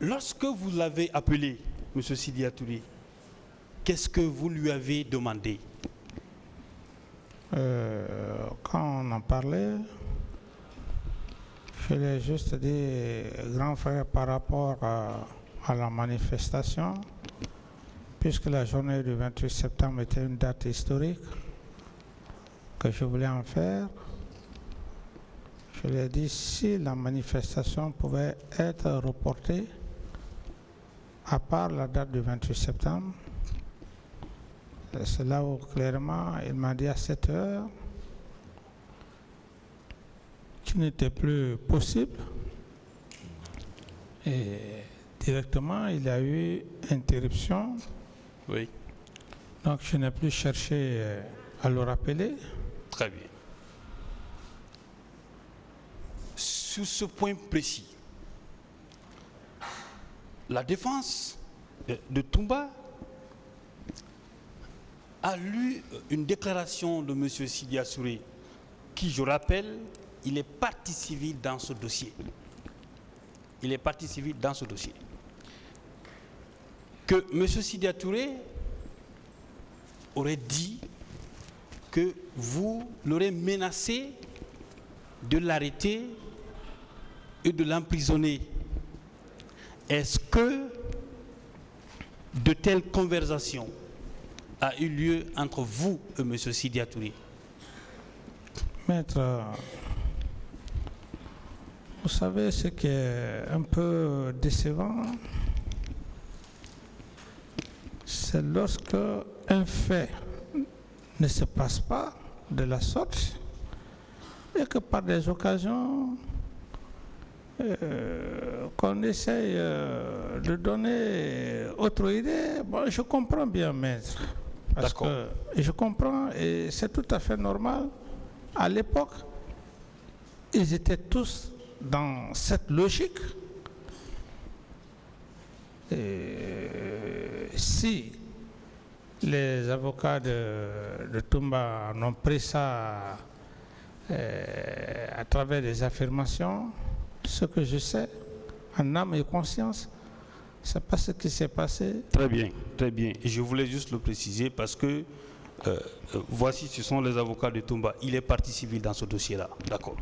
Lorsque vous l'avez appelé, M. Sidya Touré, qu'est-ce que vous lui avez demandé? Quand on en parlait, je l'ai juste dit, grand frère, par rapport à la manifestation, puisque la journée du 28 septembre était une date historique, que je voulais en faire, je lui ai dit si la manifestation pouvait être reportée, à part la date du 28 septembre, c'est là où clairement il m'a dit à 7 heures qu'il n'était plus possible. Et directement, il y a eu interruption. Oui. Donc je n'ai plus cherché à le rappeler. Très bien. Sur ce point précis, la défense de Toumba a lu une déclaration de M. Sidya Touré, qui, je rappelle, il est partie civile dans ce dossier. Il est partie civile dans ce dossier. Que M. Sidya Touré aurait dit que vous l'aurez menacé de l'arrêter et de l'emprisonner. Est-ce que de telles conversations a eu lieu entre vous et M. Sidya Touré? Maître, vous savez ce qui est un peu décevant, c'est lorsque un fait ne se passe pas de la sorte et que par des occasions qu'on essaye de donner autre idée. Bon, je comprends bien, maître, parce que je comprends et c'est tout à fait normal. À l'époque, ils étaient tous dans cette logique. Et si les avocats de Toumba ont pris ça à travers des affirmations, ce que je sais, en âme et conscience, c'est pas ce qui s'est passé. Très bien, très bien. Et je voulais juste le préciser parce que voici, ce sont les avocats de Toumba. Il est partie civile dans ce dossier-là. D'accord.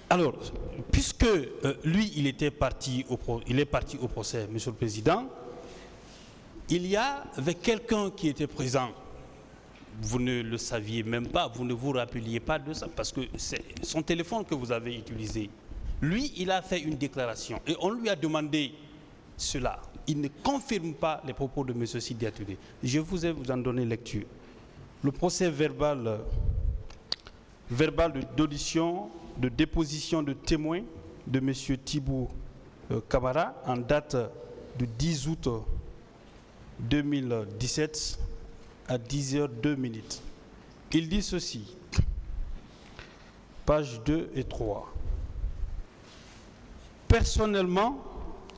Alors, puisque lui, il est parti au procès, Monsieur le Président, il y avait quelqu'un qui était présent. Vous ne le saviez même pas, vous ne vous rappeliez pas de ça, parce que c'est son téléphone que vous avez utilisé. Lui, il a fait une déclaration et on lui a demandé cela. Il ne confirme pas les propos de M. Sidya Touré. Je vous ai en donné lecture. Le procès verbal d'audition, de déposition de témoins de M. Thibou Camara en date du 10 août 2017 à 10h02. Il dit ceci, pages 2 et 3. Personnellement,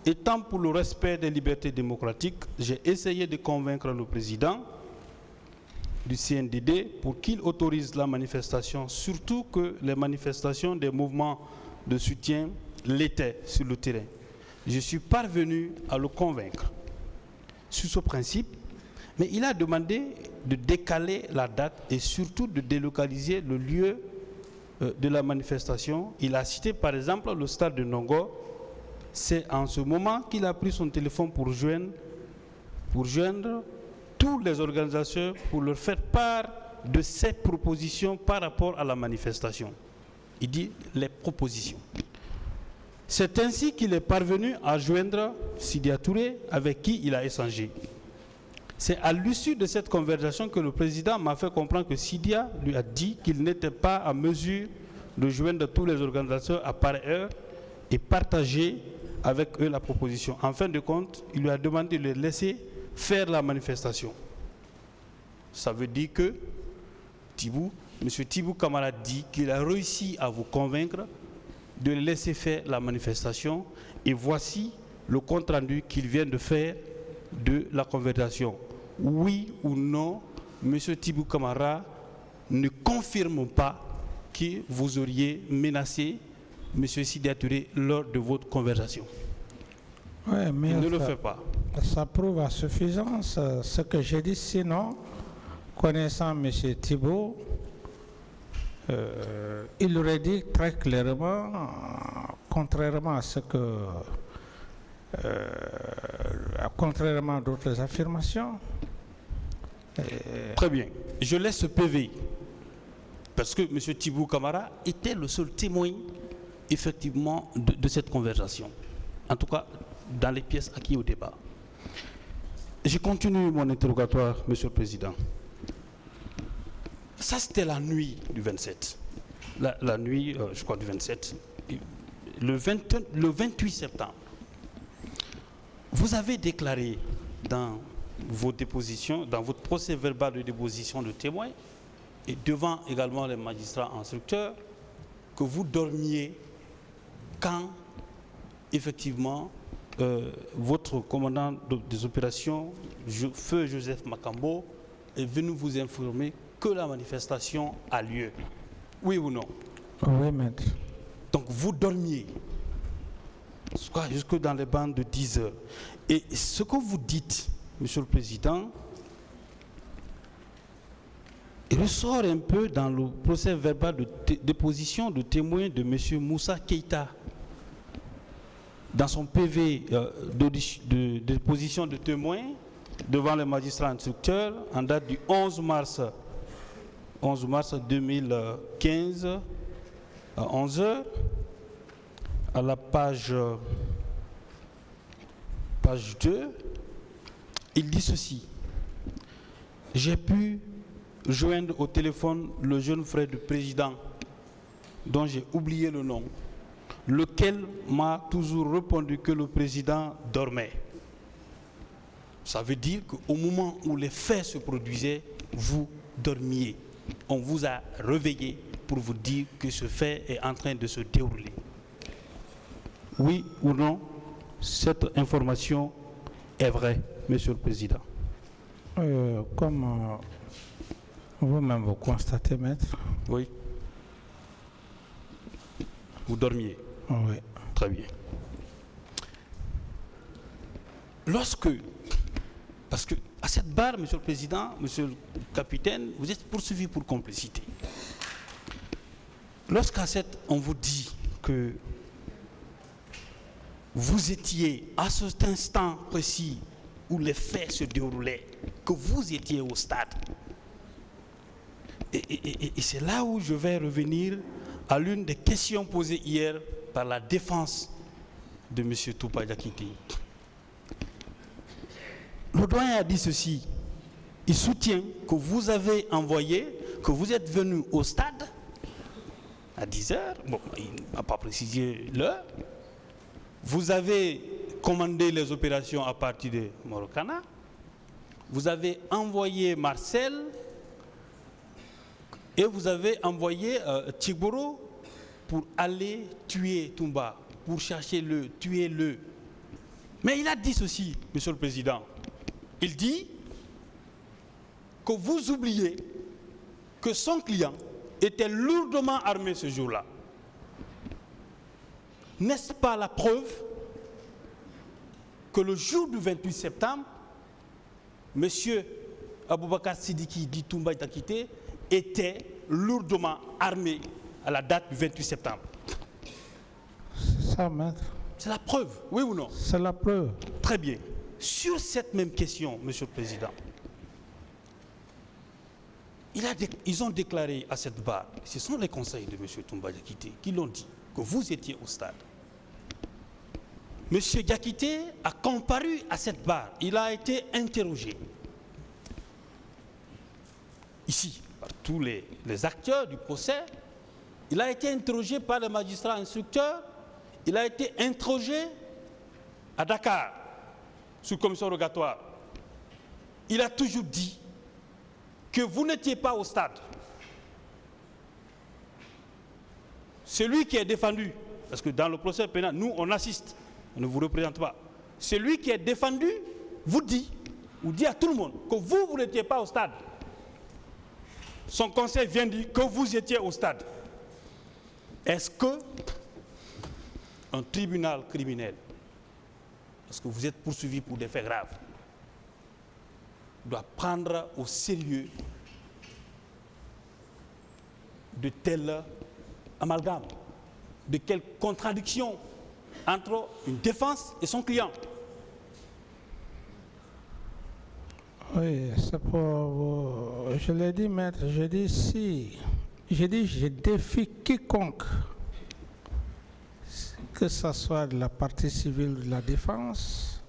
étant pour le respect des libertés démocratiques, j'ai essayé de convaincre le président du CNDD pour qu'il autorise la manifestation, surtout que les manifestations des mouvements de soutien l'étaient sur le terrain. Je suis parvenu à le convaincre sur ce principe, mais il a demandé de décaler la date et surtout de délocaliser le lieu de la manifestation. Il a cité par exemple le stade de Nongo. C'est en ce moment qu'il a pris son téléphone pour joindre tous les organisateurs pour leur faire part de ses propositions par rapport à la manifestation. Il dit les propositions. C'est ainsi qu'il est parvenu à joindre Sidya Touré avec qui il a échangé. C'est à l'issue de cette conversation que le président m'a fait comprendre que Sidya lui a dit qu'il n'était pas en mesure de joindre tous les organisateurs à pareille heure et partager avec eux la proposition. En fin de compte, il lui a demandé de les laisser faire la manifestation. Ça veut dire que M. Thibou Camara dit qu'il a réussi à vous convaincre de laisser faire la manifestation et voici le compte rendu qu'il vient de faire de la conversation. Oui ou non, M. Thibou Camara ne confirme pas que vous auriez menacé M. Sidya Touré lors de votre conversation. Oui, mais il ne le fait pas. Ça prouve à suffisance ce que j'ai dit. Sinon, connaissant M. Thibault, il aurait dit très clairement, contrairement à ce que, contrairement à d'autres affirmations. Très bien. Je laisse ce PV parce que M. Thibault Camara était le seul témoin effectivement de cette conversation. En tout cas, dans les pièces acquises au débat. Je continue mon interrogatoire, M. le Président. Ça, c'était la nuit du 27. La nuit, je crois, du 27. Le 28 septembre, vous avez déclaré dans vos dépositions, dans votre procès verbal de déposition de témoins, et devant également les magistrats instructeurs, que vous dormiez quand, effectivement, votre commandant des opérations, Feu Joseph Makambo, est venu vous informer que la manifestation a lieu. Oui ou non? Oui, maître. Donc vous dormiez jusque dans les bandes de 10 heures. Et ce que vous dites, Monsieur le Président, il ressort un peu dans le procès verbal de déposition de témoins de M. Moussa Keïta. Dans son PV de déposition de témoins devant les magistrats instructeurs en date du 11 mars 2015 à 11h, à la page 2, il dit ceci: j'ai pu joindre au téléphone le jeune frère du président, dont j'ai oublié le nom, lequel m'a toujours répondu que le président dormait. Ça veut dire qu'au moment où les faits se produisaient, vous dormiez. On vous a réveillé pour vous dire que ce fait est en train de se dérouler. Oui ou non, cette information est vraie, Monsieur le Président? Comme vous-même vous constatez, maître. Oui. Vous dormiez? Oui. Très bien. Parce que à cette barre, Monsieur le Président, Monsieur le Capitaine, vous êtes poursuivi pour complicité. On vous dit que vous étiez à cet instant précis où les faits se déroulaient, que vous étiez au stade. Et c'est là où je vais revenir à l'une des questions posées hier par la défense de M. Toupa Diakité. Le doyen a dit ceci: il soutient que vous avez envoyé, que vous êtes venu au stade à 10 h, bon, il n'a pas précisé l'heure, vous avez commandé les opérations à partir de Morokana, vous avez envoyé Marcel et vous avez envoyé Tchiboro pour aller tuer Toumba, pour chercher tuer-le. Mais il a dit ceci, Monsieur le Président. Il dit que vous oubliez que son client était lourdement armé ce jour-là. N'est-ce pas la preuve que le jour du 28 septembre, M. Aboubakar Sidiki dit Toumba Diakité était lourdement armé à la date du 28 septembre? C'est ça, maître. C'est la preuve, oui ou non? C'est la preuve. Très bien. Sur cette même question, Monsieur le Président, ils ont déclaré à cette barre, ce sont les conseils de M. Toumba Diakité qui l'ont dit, que vous étiez au stade. M. Diakité a comparu à cette barre, il a été interrogé. Ici, par tous les acteurs du procès, il a été interrogé par les magistrats instructeurs, il a été interrogé à Dakar, sous commission rogatoire. Il a toujours dit que vous n'étiez pas au stade. Celui qui est défendu, parce que dans le procès pénal, nous on assiste, on ne vous représente pas. Celui qui est défendu vous dit à tout le monde que vous n'étiez pas au stade. Son conseil vient dire que vous étiez au stade. Est-ce que un tribunal criminel parce que vous êtes poursuivi pour des faits graves, doit prendre au sérieux de tels amalgames, de quelle contradiction entre une défense et son client. Oui, c'est pour vous. Je l'ai dit, maître, je dis si. Je défie quiconque, que ce soit de la partie civile ou de la défense,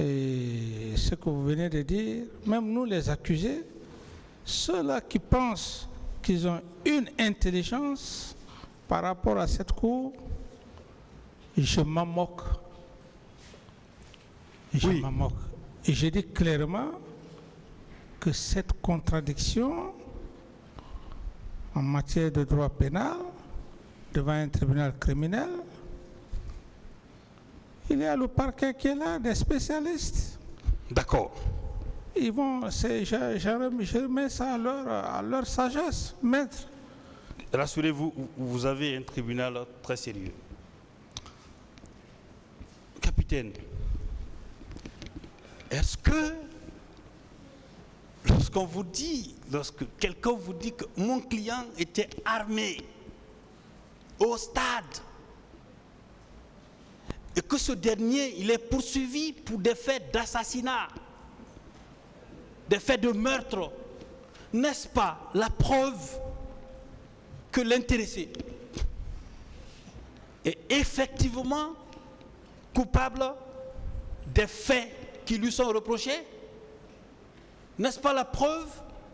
et ce que vous venez de dire, même nous les accusés, ceux-là qui pensent qu'ils ont une intelligence par rapport à cette cour, je m'en moque. Je m'en moque. Et je dis clairement que cette contradiction en matière de droit pénal devant un tribunal criminel, il y a le parquet qui est là, des spécialistes. D'accord. Ils vont, je remets ça à leur sagesse, maître. Rassurez-vous, vous avez un tribunal très sérieux. Capitaine, est-ce que lorsque quelqu'un vous dit que mon client était armé au stade et que ce dernier, il est poursuivi pour des faits d'assassinat, des faits de meurtre, n'est-ce pas la preuve que l'intéressé est effectivement coupable des faits qui lui sont reprochés? N'est-ce pas la preuve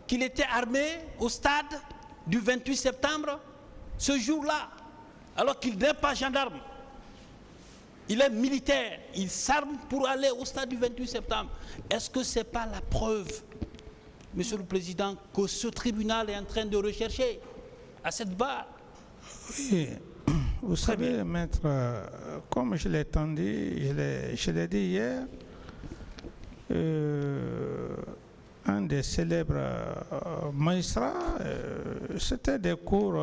qu'il était armé au stade du 28 septembre, ce jour-là, alors qu'il n'est pas gendarme? Il est militaire, il s'arme pour aller au stade du 28 septembre. Est-ce que ce n'est pas la preuve, Monsieur le Président, que ce tribunal est en train de rechercher à cette barre? Oui, vous savez, maître, comme je l'ai dit, je l'ai dit hier, un des célèbres magistrats, c'était des cours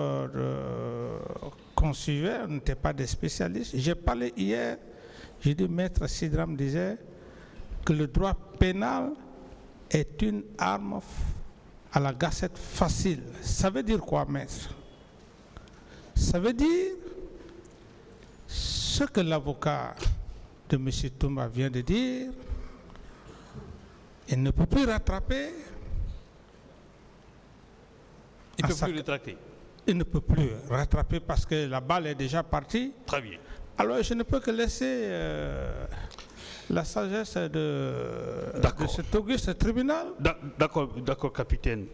qu'on suivait, on n'était pas des spécialistes. J'ai parlé hier, j'ai dit, maître Sidram disait que le droit pénal est une arme à la gâchette facile. Ça veut dire quoi, maître? Ça veut dire ce que l'avocat de M. Toumba vient de dire. Il ne peut plus rattraper. Il ne peut plus rétracter. Il ne peut plus rattraper parce que la balle est déjà partie. Très bien. Alors je ne peux que laisser la sagesse de cet auguste tribunal. D'accord, capitaine.